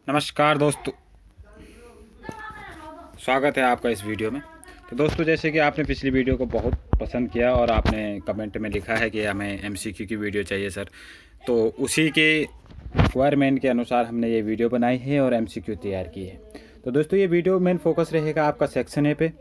नमस्कार दोस्तों, स्वागत है आपका इस वीडियो में। तो दोस्तों, जैसे कि आपने पिछली वीडियो को बहुत पसंद किया और आपने कमेंट में लिखा है कि हमें एमसीक्यू की वीडियो चाहिए सर, तो उसी के रिक्वायरमेंट के अनुसार हमने ये वीडियो बनाई है और एमसीक्यू तैयार की है। तो दोस्तों, ये वीडियो मेन फोकस रहेगा आपका सेक्शन ए पे,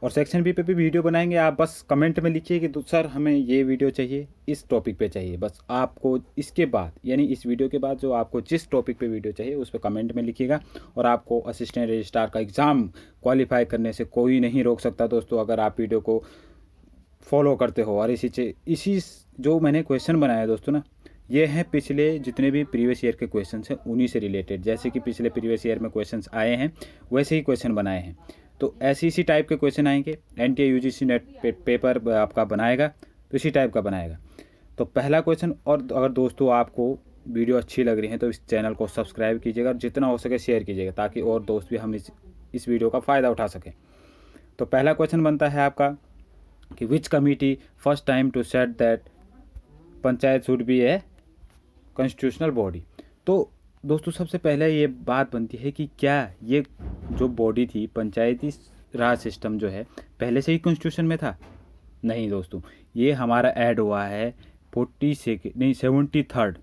और सेक्शन बी पे भी वीडियो बनाएंगे। आप बस कमेंट में लिखिए कि सर हमें ये वीडियो चाहिए, इस टॉपिक पे चाहिए। बस आपको इसके बाद यानी इस वीडियो के बाद जो आपको जिस टॉपिक पे वीडियो चाहिए उस पर कमेंट में लिखिएगा। और आपको असिस्टेंट रजिस्ट्रार का एग्ज़ाम क्वालिफाई करने से कोई नहीं रोक सकता दोस्तों, अगर आप वीडियो को फॉलो करते हो। और इसी जो मैंने क्वेश्चन बनाया दोस्तों ना, ये हैं पिछले जितने भी प्रीवियस ईयर के क्वेश्चन हैं उन्हीं से रिलेटेड। जैसे कि पिछले प्रीवियस ईयर में क्वेश्चंस आए हैं वैसे ही क्वेश्चन बनाए हैं। तो ऐसी इसी टाइप के क्वेश्चन आएंगे। एनटीए यूजीसी नेट पेपर आपका बनाएगा तो इसी टाइप का बनाएगा। तो पहला क्वेश्चन, और अगर दोस्तों आपको वीडियो अच्छी लग रही है तो इस चैनल को सब्सक्राइब कीजिएगा और जितना हो सके शेयर कीजिएगा, ताकि और दोस्त भी हम इस वीडियो का फ़ायदा उठा सकें। तो पहला क्वेश्चन बनता है आपका कि which committee first time to set that panchayat should be a constitutional body. तो दोस्तों, सबसे पहले ये बात बनती है कि क्या ये जो बॉडी थी पंचायती राज सिस्टम जो है पहले से ही कॉन्स्टिट्यूशन में था? नहीं दोस्तों, ये हमारा ऐड हुआ है 73rd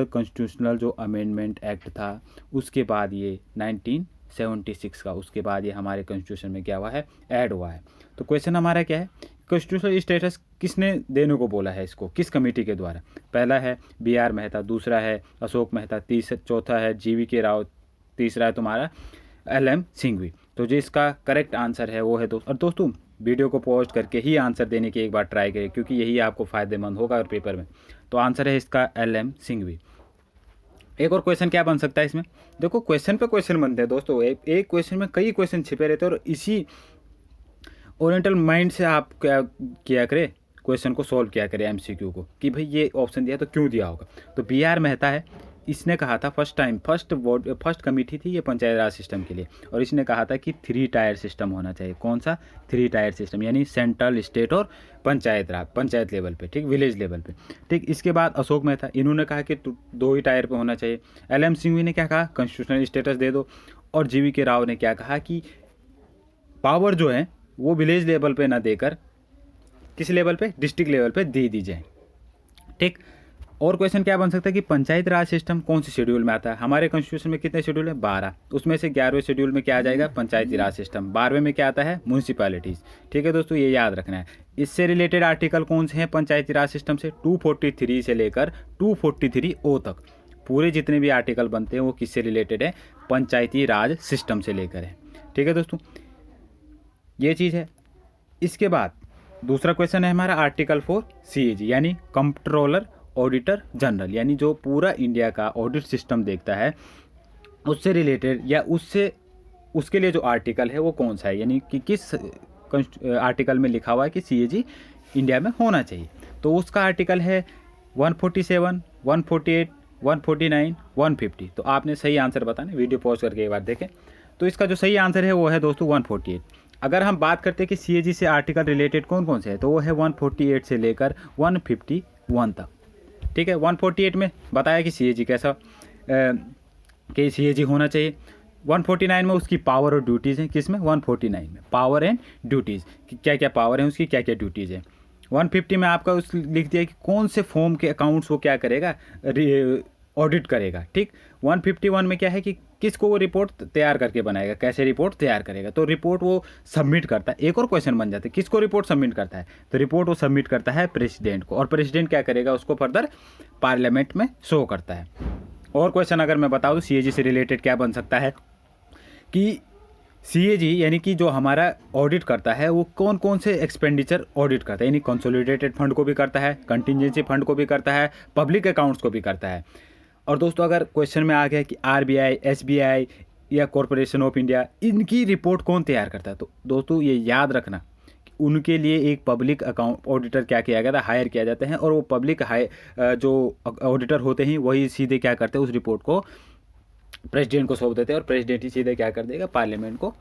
कॉन्स्टिट्यूशनल जो अमेंडमेंट एक्ट था उसके बाद ये 1976 का, उसके बाद ये हमारे कॉन्स्टिट्यूशन में क्या हुआ है, ऐड हुआ है। तो क्वेश्चन हमारा क्या है, कॉन्स्टिट्यूशनल स्टेटस किसने देने को बोला है इसको, किस कमेटी के द्वारा? पहला है BR मेहता, दूसरा है अशोक मेहता, चौथा है GV राव, तीसरा है तुम्हारा LM सिंघवी। तो जो इसका करेक्ट आंसर है वो है दोस्तों। और दोस्तों, वीडियो को पॉज करके ही आंसर देने की एक बार ट्राई करें, क्योंकि यही आपको फ़ायदेमंद होगा और पेपर में। तो आंसर है इसका LM सिंघवी। एक और क्वेश्चन क्या बन सकता है इसमें? देखो, क्वेश्चन पे क्वेश्चन बनते हैं दोस्तों, एक क्वेश्चन में कई क्वेश्चन छिपे रहते हैं, और इसी ओरिएंटल माइंड से आप क्या किया करें, क्वेश्चन को सॉल्व किया करें एमसीक्यू को, कि भाई ये ऑप्शन दिया तो क्यों दिया होगा। तो BR मेहता है, इसने कहा था फर्स्ट कमेटी थी ये पंचायत राज सिस्टम के लिए, और इसने कहा था कि 3 टायर सिस्टम होना चाहिए। कौन सा? 3 टायर सिस्टम, यानी सेंट्रल, स्टेट और पंचायत लेवल पे, ठीक, विलेज लेवल पे, ठीक। इसके बाद अशोक मेहता, इन्होंने कहा कि 2 ही टायर पे होना चाहिए। LM सिंघवी ने क्या कहा, कॉन्स्टिट्यूशनल स्टेटस दे दो। और GV राव ने क्या कहा कि पावर जो है वो विलेज लेवल पे ना देकर किस लेवल पे, डिस्ट्रिक्ट लेवल पे दे दी जाए, ठीक। और क्वेश्चन क्या बन सकता है कि पंचायत राज सिस्टम कौन से शेड्यूल में आता है? हमारे कॉन्स्टिट्यूशन में कितने शेड्यूल है? 12। उसमें से 11वें शेड्यूल में क्या आ जाएगा? पंचायती राज सिस्टम। 12वें में क्या आता है? म्यूनसिपैलिटीज़, ठीक है दोस्तों, ये याद रखना है। इससे रिलेटेड आर्टिकल कौन से हैं पंचायती राज सिस्टम से? 243 से लेकर 243O तक पूरे जितने भी आर्टिकल बनते हैं वो किससे रिलेटेड है? पंचायती राज सिस्टम से लेकर है, ठीक है दोस्तों, ये चीज़ है। इसके बाद दूसरा क्वेश्चन है हमारा आर्टिकल 4 CAG, यानी कंट्रोलर ऑडिटर जनरल, यानी जो पूरा इंडिया का ऑडिट सिस्टम देखता है उससे रिलेटेड, या उसके लिए जो आर्टिकल है वो कौन सा है, यानी कि किस आर्टिकल में लिखा हुआ है कि CAG इंडिया में होना चाहिए। तो उसका आर्टिकल है 147, 148, 149, 150। तो आपने सही आंसर बताना, वीडियो पॉज करके एक बार देखें। तो इसका जो सही आंसर है वो है दोस्तों 148। अगर हम बात करते हैं कि CAG से आर्टिकल रिलेटेड कौन कौन से है, तो वो है 148 से लेकर 151 तक, ठीक है। 148 में बताया कि CAG कैसा कि CAG होना चाहिए। 149 में उसकी पावर और ड्यूटीज़ हैं, किस में? 149 में पावर एंड ड्यूटीज़, कि क्या क्या पावर है उसकी, क्या क्या ड्यूटीज़ है। 150 में आपका उस लिख दिया कि कौन से फॉर्म के अकाउंट्स वो क्या करेगा, ऑडिट करेगा, ठीक। 151 में क्या है कि किसको वो रिपोर्ट तैयार करके बनाएगा, कैसे रिपोर्ट तैयार करेगा। तो रिपोर्ट वो सबमिट करता है। एक और क्वेश्चन बन जाता है, किसको रिपोर्ट सबमिट करता है? तो रिपोर्ट वो सबमिट करता है प्रेसिडेंट को, और प्रेसिडेंट क्या करेगा, उसको फर्दर पार्लियामेंट में शो करता है। और क्वेश्चन अगर मैं बताऊँ तो CAG से रिलेटेड क्या बन सकता है कि CAG यानी कि जो हमारा ऑडिट करता है वो कौन कौन से एक्सपेंडिचर ऑडिट करता है, यानी कंसोलिडेटेड फंड को भी करता है, कंटिजेंसी फंड को भी करता है, पब्लिक अकाउंट्स को भी करता है। और दोस्तों, अगर क्वेश्चन में आ गया कि RBI, SBI या कॉरपोरेशन ऑफ इंडिया, इनकी रिपोर्ट कौन तैयार करता है, तो दोस्तों ये याद रखना कि उनके लिए एक पब्लिक अकाउंट ऑडिटर क्या किया गया था, हायर किया जाते हैं, और वो पब्लिक जो ऑडिटर होते हैं वही सीधे क्या करते हैं, उस रिपोर्ट को प्रेसिडेंट को सौंप देते हैं, और प्रेसिडेंट ही सीधे क्या कर देगा, पार्लियामेंट को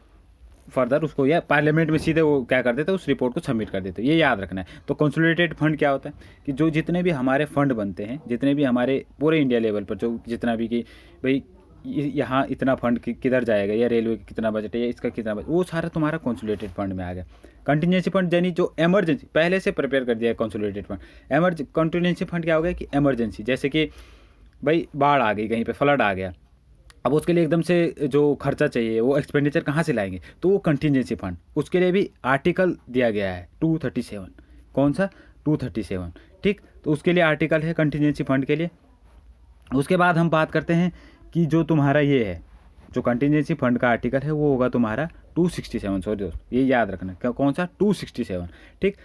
फर्दर उसको या पार्लियामेंट में सीधे वो क्या कर देते उस रिपोर्ट को सबमिट कर देते, ये याद रखना है। तो कंसोलिडेटेड फंड क्या होता है कि जो जितने भी हमारे फंड बनते हैं, जितने भी हमारे पूरे इंडिया लेवल पर जो जितना भी कि भाई यहाँ इतना फंड किधर जाएगा, या रेलवे का कितना बजट है, या इसका कितना बजट, वो सारा तुम्हारा कंसोलिडेटेड फंड में आ गया। कंटिजेंसी फंड यानी जो एमरजेंसी पहले से प्रिपेयर कर दिया है कंसोलिडेटेड फंड। कंटिजेंसी फंड क्या हो गया कि एमरजेंसी, जैसे कि भाई बाढ़ आ गई, कहीं पे फ्लड आ गया, अब उसके लिए एकदम से जो खर्चा चाहिए वो एक्सपेंडिचर कहाँ से लाएंगे, तो वो कंटिजेंसी फंड, उसके लिए भी आर्टिकल दिया गया है 237। कौन सा? 237। ठीक, तो उसके लिए आर्टिकल है कंटिजेंसी फंड के लिए। उसके बाद हम बात करते हैं कि जो तुम्हारा ये है जो कंटिजेंसी फंड का आर्टिकल है वो होगा तुम्हारा 267। सॉरी दोस्त, ये याद रखना, कौन सा? 267। ठीक,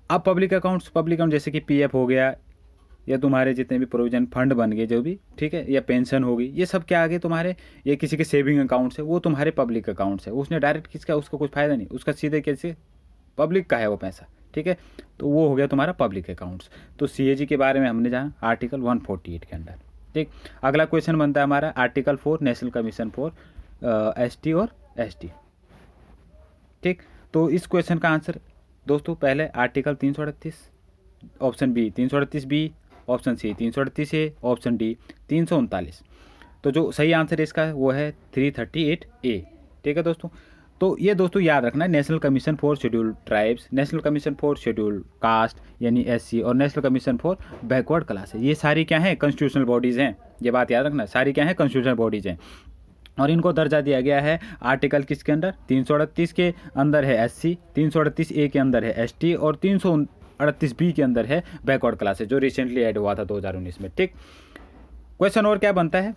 अब पब्लिक अकाउंट जैसे कि पीएफ हो गया, या तुम्हारे जितने भी प्रोविजन फंड बन गए जो भी, ठीक है, या पेंशन होगी, ये सब क्या आ गए तुम्हारे, ये किसी के सेविंग अकाउंट्स है, वो तुम्हारे पब्लिक अकाउंट्स है। उसने डायरेक्ट किसका, उसका कुछ फायदा नहीं, उसका सीधे कैसे पब्लिक का है वो पैसा। ठीक है, तो वो हो गया तुम्हारा पब्लिक अकाउंट्स। तो सीएजी के बारे में हमने जाना आर्टिकल 148 के अंडर। ठीक, अगला क्वेश्चन बनता है हमारा article 4 national commission for ST और एसटी। ठीक, तो इस क्वेश्चन का आंसर दोस्तों पहले article 338, option B 338 B, option C 338 A, option D 339। तो जो सही आंसर है इसका वो है 338 ए। ठीक है दोस्तों, तो ये दोस्तों याद रखना है, national commission for scheduled tribes, national commission for scheduled caste यानी एससी, और national commission for backward class है, ये सारी क्या है? कॉन्स्टिट्यूशनल बॉडीज़ हैं। ये बात याद रखना, सारी क्या है? कॉन्स्टिट्यूशनल बॉडीज़ हैं। और इनको दर्जा दिया गया है आर्टिकल किसके अंदर? 338 के अंदर है एससी, 338 ए के अंदर है एसटी, और 338 बी के अंदर है बैकवर्ड क्लासेस, जो रिसेंटली ऐड हुआ था 2019 में। ठीक, क्वेश्चन और क्या बनता है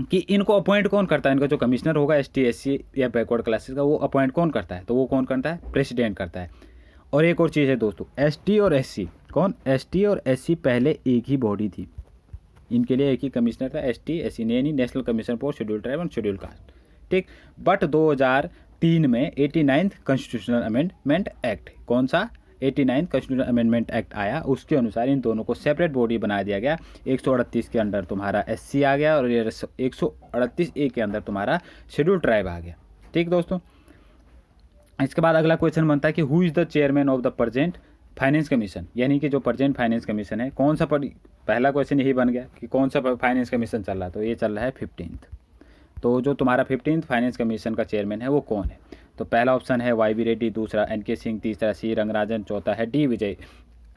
कि इनको अपॉइंट कौन करता है? इनका जो कमिश्नर होगा एसटी एससी या बैकवर्ड क्लासेस का, वो अपॉइंट कौन करता है? तो वो कौन करता है? प्रेसिडेंट करता है। और एक और चीज़ है दोस्तों, एसटी और एससी, कौन? एसटी और एससी पहले एक ही बॉडी थी, इनके लिए एक ही कमिश्नर था, एसटी एससी यानी national commission for scheduled tribe and scheduled caste. ठीक, बट 2003 में 89th कॉन्स्टिट्यूशनल अमेंडमेंट एक्ट, कौन सा? 89th कॉन्स्टिट्यूशनल अमेंडमेंट एक्ट आया, उसके अनुसार इन दोनों को सेपरेट बॉडी बना दिया गया। 138 के अंदर तुम्हारा एससी आ गया, और 138 ए के अंदर तुम्हारा शेड्यूल्ड ट्राइब आ गया। ठीक दोस्तों, इसके बाद अगला क्वेश्चन बनता है कि who is the chairman of the present finance commission, यानी कि जो प्रेजेंट फाइनेंस कमीशन है, कौन सा पहला क्वेश्चन यही बन गया कि कौन सा फाइनेंस कमीशन चल रहा है, तो ये चल रहा है 15th। तो जो तुम्हारा 15th फाइनेंस कमीशन का चेयरमैन है वो कौन है? तो पहला ऑप्शन है वाई बी रेड्डी, दूसरा एनके सिंह, तीसरा सी रंगराजन, चौथा है डी विजय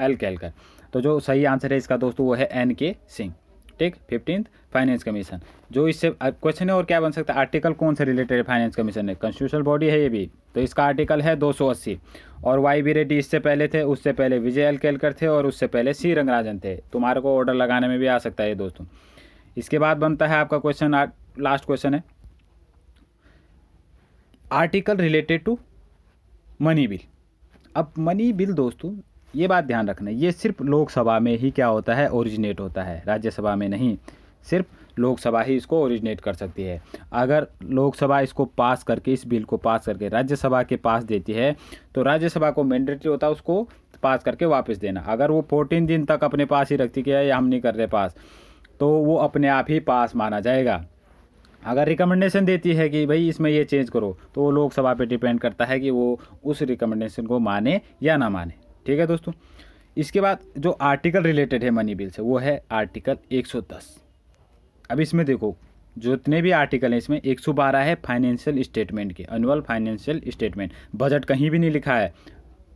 एल केलकर। तो जो सही आंसर है इसका दोस्तों वो है एनके सिंह। ठीक, 15th फाइनेंस कमीशन। जो इससे क्वेश्चन है और क्या बन सकता है, आर्टिकल कौन से रिलेटेड है फाइनेंस कमीशन है? कॉन्स्टिट्यूशनल बॉडी है ये भी, तो इसका आर्टिकल है 280। और वाई बी रेड्डी इससे पहले थे, उससे पहले विजय एल केलकर थे, और उससे पहले सी रंगराजन थे। तुम्हारे को ऑर्डर लगाने में भी आ सकता है ये दोस्तों। इसके बाद बनता है आपका क्वेश्चन, लास्ट क्वेश्चन है article related to money bill. अब मनी बिल दोस्तों ये बात ध्यान रखना, ये सिर्फ लोकसभा में ही क्या होता है? ओरिजिनेट होता है, राज्यसभा में नहीं। सिर्फ लोकसभा ही इसको ओरिजिनेट कर सकती है। अगर लोकसभा इसको पास करके, इस बिल को पास करके राज्यसभा के पास देती है, तो राज्यसभा को मैंडेटरी होता है उसको पास करके वापस देना। अगर वो 14 दिन तक अपने पास ही रखती कि या हम नहीं कर रहे पास, तो वो अपने आप ही पास माना जाएगा। अगर रिकमेंडेशन देती है कि भाई इसमें ये चेंज करो, तो वो लोकसभा पे डिपेंड करता है कि वो उस रिकमेंडेशन को माने या ना माने। ठीक है दोस्तों, इसके बाद जो आर्टिकल रिलेटेड है मनी बिल से वो है आर्टिकल 110। अब इसमें देखो जितने भी आर्टिकल हैं इसमें 112 है फाइनेंशियल स्टेटमेंट के, एनुअल फाइनेंशियल स्टेटमेंट, बजट कहीं भी नहीं लिखा है।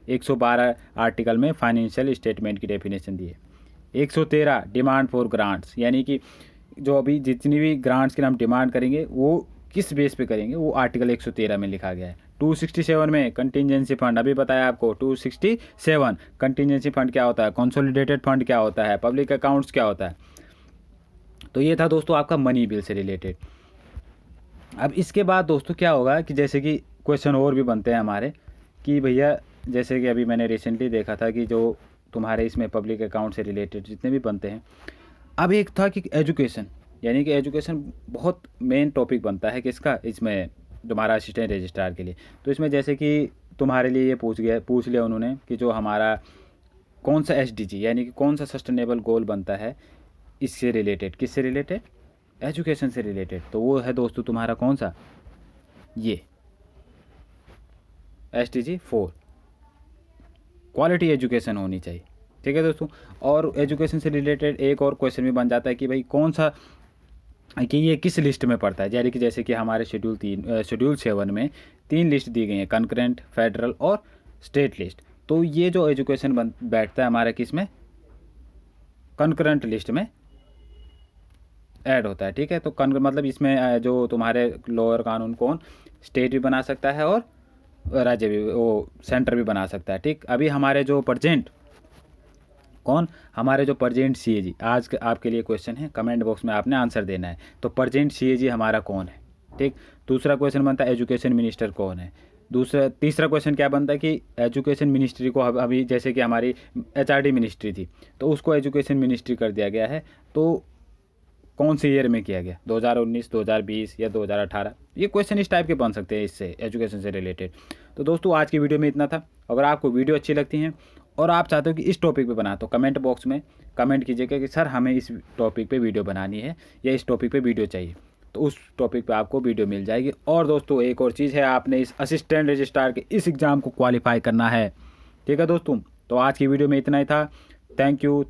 112 आर्टिकल में फाइनेंशियल स्टेटमेंट की डेफिनेशन दी है। 113 डिमांड फॉर ग्रांट्स, यानी कि जो अभी जितनी भी ग्रांट्स के नाम डिमांड करेंगे वो किस बेस पे करेंगे, वो आर्टिकल 113 में लिखा गया है। 267 में कंटिजेंसी फंड, अभी बताया आपको 267 कंटिजेंसी फंड क्या होता है, कंसोलिडेटेड फंड क्या होता है, पब्लिक अकाउंट्स क्या होता है। तो ये था दोस्तों आपका मनी बिल से रिलेटेड। अब इसके बाद दोस्तों क्या होगा कि जैसे कि क्वेश्चन और भी बनते हैं हमारे कि भैया जैसे कि अभी मैंने रिसेंटली देखा था कि जो तुम्हारे इसमें पब्लिक अकाउंट से रिलेटेड जितने भी बनते हैं, अब एक था कि एजुकेशन, यानी कि एजुकेशन बहुत मेन टॉपिक बनता है किसका, इसमें तुम्हारा असिस्टेंट रजिस्ट्रार के लिए। तो इसमें जैसे कि तुम्हारे लिए ये पूछ लिया उन्होंने कि जो हमारा कौन सा SDG यानी कि कौन सा सस्टेनेबल गोल बनता है इससे रिलेटेड, किससे रिलेटेड, एजुकेशन से रिलेटेड। तो वो है दोस्तों तुम्हारा कौन सा, ये STG 4 क्वालिटी एजुकेशन होनी चाहिए। ठीक है दोस्तों, और एजुकेशन से रिलेटेड एक और क्वेश्चन भी बन जाता है कि भाई कौन सा कि ये किस लिस्ट में पड़ता है। जैसे कि हमारे शेड्यूल 7 में 3 लिस्ट दी गई हैं, कंकरेंट, फेडरल और स्टेट लिस्ट। तो ये जो एजुकेशन बैठता है हमारा किस में, कंकरेंट लिस्ट में ऐड होता है। ठीक है, तो मतलब इसमें जो तुम्हारे लोअर कानून कौन स्टेट भी बना सकता है और राज्य भी, वो सेंटर भी बना सकता है। ठीक, अभी हमारे जो प्रेजेंट CAG, आज आपके लिए क्वेश्चन है, कमेंट बॉक्स में आपने आंसर देना है। तो प्रेजेंट CAG हमारा कौन है। ठीक, दूसरा क्वेश्चन बनता है एजुकेशन मिनिस्टर कौन है। तीसरा क्वेश्चन क्या बनता है कि एजुकेशन मिनिस्ट्री को अभी जैसे कि हमारी HRD मिनिस्ट्री थी तो उसको एजुकेशन मिनिस्ट्री कर दिया गया है, तो कौन से ईयर में किया गया, 2019, 2020 या 2018। ये क्वेश्चन इस टाइप के बन सकते हैं इससे, एजुकेशन से रिलेटेड। तो दोस्तों आज की वीडियो में इतना था। अगर आपको वीडियो अच्छी लगती है और आप चाहते हो कि इस टॉपिक पे बना, तो कमेंट बॉक्स में कमेंट कीजिएगा कि सर हमें इस टॉपिक पे वीडियो बनानी है या इस टॉपिक पे वीडियो चाहिए, तो उस टॉपिक पे आपको वीडियो मिल जाएगी। और दोस्तों एक और चीज़ है, आपने इस असिस्टेंट रजिस्ट्रार के इस एग्ज़ाम को क्वालिफाई करना है। ठीक है दोस्तों, तो आज की वीडियो में इतना ही था। Thank you.